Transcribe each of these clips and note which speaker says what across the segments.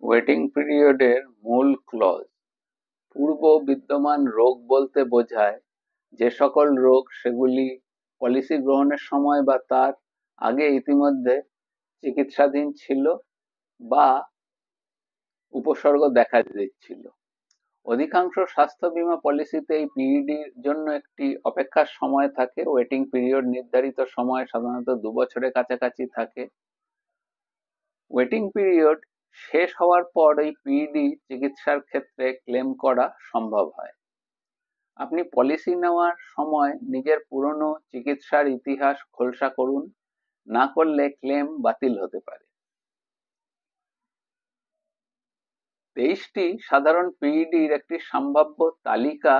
Speaker 1: Waiting পিরিয়ডের মূল clause পূর্ব বিদ্যমান রোগ বলতে বোঝায় যে সকল রোগ সেগুলি পলিসি গ্রহণের সময় বা তার আগে ইতিমধ্যে চিকিৎসাধীন ছিল বা উপসর্গ দেখা দিচ্ছিল। অধিকাংশ স্বাস্থ্য বীমা পলিসিতে এই পিরিয়ডের জন্য একটি অপেক্ষার সময় থাকে। ওয়েটিং পিরিয়ড নির্ধারিত সময় সাধারণত 2 বছরের কাছাকাছি থাকে। ওয়েটিং পিরিয়ড শেষ হওয়ার পর এই পিইডি চিকিৎসার ক্ষেত্রে ক্লেম করা সম্ভব হয়। আপনি পলিসি নেওয়ার সময় নিজের পুরনো চিকিৎসার ইতিহাস খোলসা করুন, না করলে ক্লেম বাতিল হতে পারে। 23টি সাধারণ পিইডির একটি সম্ভাব্য তালিকা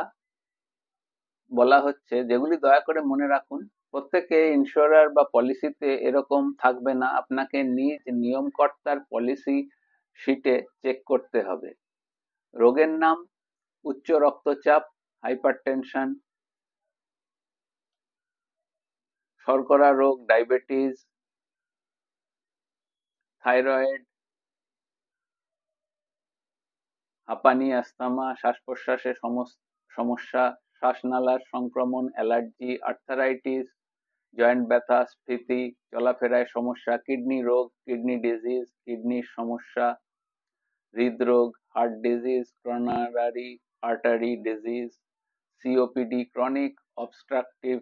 Speaker 1: বলা হচ্ছে, যেগুলি দয়া করে মনে রাখুন। প্রত্যেকে ইন্স্যুরার বা পলিসিতে এরকম থাকবে না, আপনাকে নিজ নিয়মকর্তার পলিসি শিটে চেক করতে হবে। রোগের নাম: উচ্চ রক্তচাপ, হাইপারটেনশন, শর্করা রোগ, ডায়াবেটিস, থাইরয়েড, হাঁপানি, অ্যাস্তমা, শ্বাস-প্রশ্বাসের সমস্যা, শ্বাসনালার সংক্রমণ, অ্যালার্জি, আর্থারাইটিস, জয়েন্ট ব্যথা, স্ফীতি, চলাফেরায় সমস্যা, কিডনি রোগ, কিডনি ডিজিজ, কিডনির সমস্যা, হৃদরোগ, heart disease, coronary artery disease, COPD, chronic obstructive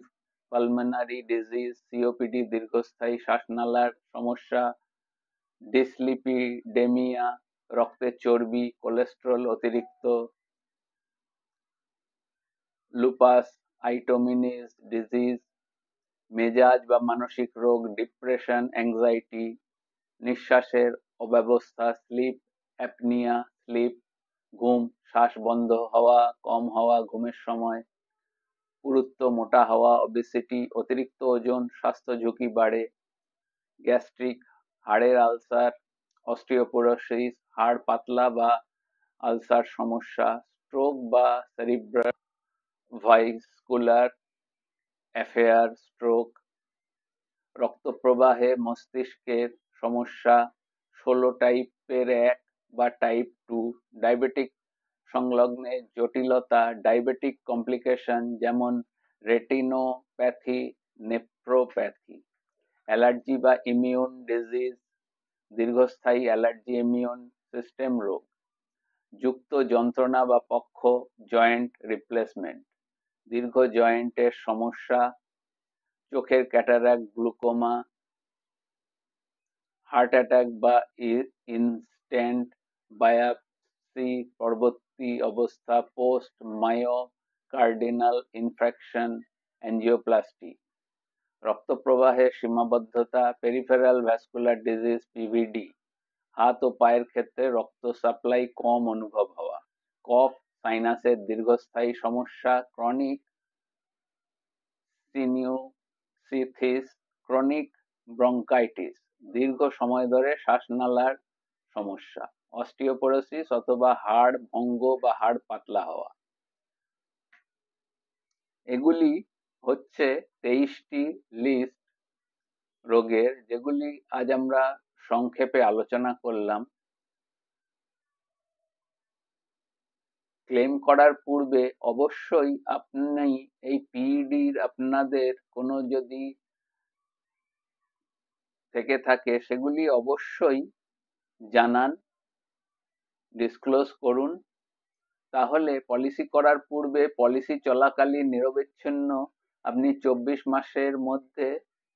Speaker 1: pulmonary disease, COPD, দীর্ঘস্থায়ী শ্বাসনালার সমস্যা, ডিসলিপিডেমিয়া, রক্তের চর্বি, কোলেস্টেরল অতিরিক্ত, লুপাস আইটোমিনিস ডিজিজ, মেজাজ বা মানসিক রোগ, ডিপ্রেশন, অ্যাংজাইটি, নিঃশ্বাসের অব্যবস্থা, স্লিপ অ্যাপনিয়া, স্লিপ, ঘুম, শ্বাস বন্ধ হওয়া, কম হওয়া ঘুমের সময়, পুরুত্ব, মোটা হওয়া, ওবেসিটি, অতিরিক্ত ওজন, স্বাস্থ্য ঝুঁকি বাড়ে, গ্যাস্ট্রিক, হাড়ের আলসার, অস্টিওপোরোসিস, হাড় পাতলা বা আলসার সমস্যা, স্ট্রোক বা সেরিব্রাল ভাস্কুলার অ্যাফেয়ার, স্ট্রোক, রক্তপ্রবাহে মস্তিষ্কের সমস্যা, 16 টাইপের 1 বা টাইপ 2, ডায়াবেটিক সংলগ্নে জটিলতা, ডায়াবেটিক কমপ্লিকেশন যেমন রেটিনোপ্যাথি, নেফ্রোপ্যাথি, অ্যালার্জি বা ইমিউন ডিজিজ, দীর্ঘস্থায়ী অ্যালার্জি, ইমিউন সিস্টেম রোগ, যুক্ত যন্ত্রণা বা পক্ষ, জয়েন্ট রিপ্লেসমেন্ট, দীর্ঘ জয়েন্টের সমস্যা, চোখের ক্যাটারাক্ট, গ্লুকোমা, হার্ট অ্যাটাক বা ইনস্ট্যান্ট বায়োপসি, পরবর্তী অবস্থা, পোস্ট মায়োকার্ডিনাল ইনফ্রাকশন, অ্যাঞ্জিওপ্লাস্টি, রক্তপ্রবাহের সীমাবদ্ধতা, পেরিফেরাল ভ্যাসকুলার ডিজিজ, পিভিডি, হাত ও পায়ের ক্ষেত্রে রক্ত সাপ্লাই কম অনুভব হওয়া, কফ, সাইনাসের দীর্ঘস্থায়ী সমস্যা, ক্রনিক সিনিউসিথিস, ক্রনিক ব্রঙ্কাইটিস, দীর্ঘ সময় ধরে শ্বাসনালার সমস্যা, অস্টিওপোরোসিস অথবা হাড় ভঙ্গ বা হাড় পাতলা হওয়া। এগুলি হচ্ছে 23টি লিস্ট রোগের, যেগুলি আজ আমরা সংক্ষেপে আলোচনা করলাম। ক্লেম করার পূর্বে অবশ্যই আপনি এই পিইডির আপনাদের কোনো যদি থেকে থাকে সেগুলি অবশ্যই জানান, ডিসক্লোজ করুন। তাহলে পলিসি করার পূর্বে, পলিসি চলাকালীন নিরবিচ্ছিন্ন আপনি 24 মাসের মধ্যে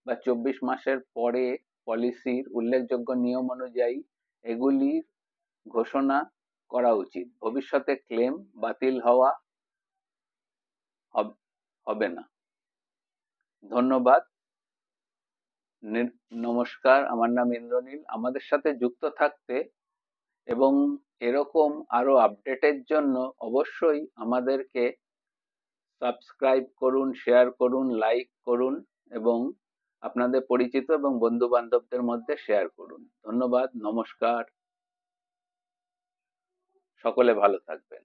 Speaker 1: বা 24 মাসের পরে পলিসির উল্লেখযোগ্য নিয়ম অনুযায়ী এগুলির ঘোষণা করা উচিত। ভবিষ্যতে ক্লেম বাতিল হওয়া হবে না। ধন্যবাদ, নমস্কার। আমার নাম ইন্দ্রনীল। আমাদের সাথে যুক্ত থাকতে এবং এরকম আরো আপডেটের জন্য অবশ্যই আমাদেরকে সাবস্ক্রাইব করুন, শেয়ার করুন, লাইক করুন এবং আপনাদের পরিচিত এবং বন্ধু বান্ধবদের মধ্যে শেয়ার করুন। ধন্যবাদ, নমস্কার, সকলে ভালো থাকবেন।